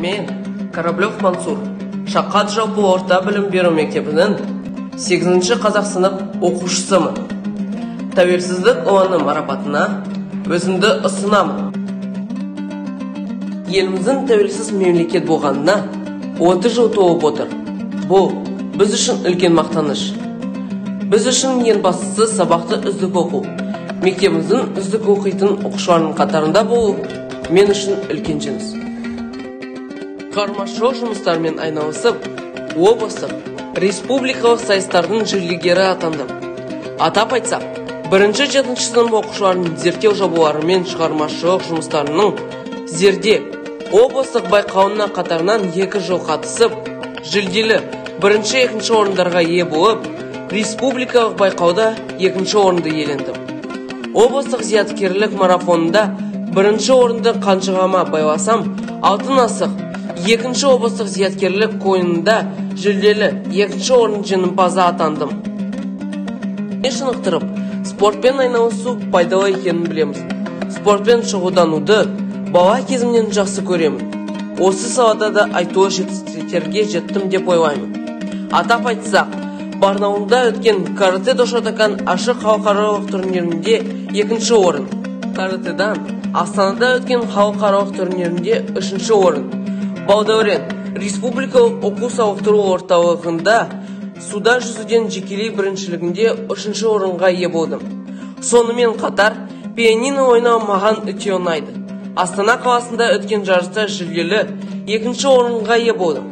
Мен Кораблев Мансур, Шақат жалпы орта білім беру мектебінің 8-ші қазақ сынып оқушысымын. Тәуелсіздік ұланы марапатына өзімді ұсынамын. Еліміздің тәуелсіз мемлекет болғанына 30 жыл толып отыр. Бұл біз үшін үлкен мақтаныш. Біз үшін ең бастысы сабақты үздік оқу. Мектебіміздің үздік оқитын оқушыларының қатарында болу мен үшін үлкен жеңіс. Шығармашылық жұмыстармен айналысып, облыстық, республикалық сайыстардың жүлдегері атандым. Атап айтсақ, 1-7 сынып оқушыларының зерттеу жобалары мен шығармашылық жұмыстарының зерде облыстық байқауына қатарынан 2 жыл қатысып, жүлделі 1-2 орындарға ие болып, республикалық байқауда 2 орынды иелендім. Облыстық зияткерлік марафонында 1 орынды қанжығама байласам, алтын асық, 2 облыстық зияткерлік ойынында жүлделі 2 орын жеңімпазы атандым. Шынықтырып, спортпен айналысу пайдалы екенін білеміз. Спортпен шұғылдануды бала кезімнен жақсы көремін. Осы салада да айтулы жетістіктерге жеттім деп ойлаймын. Атап айтсақ, Барнаулда өткен каратэ Шотакан ашық халықаралық турнирінде 2 орын. Каратэдан Астанада өткен халықаралық турнирінде 3 орын. Балдәурен республикалық оқу-сауықтыру орталығында суда жүзуден жекелей біріншілігінде 3 орынға ие болдым. Сонымен қатар, пианино ойнау маған өте ұнайды. Астана қаласында өткен жарыста жүлделі 2 орынға ие болдым.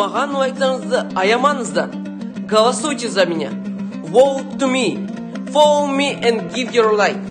Маған лайктарыңызды аямаңыздар. Голосуйте за меня. Vote to me. Follow me and give your like.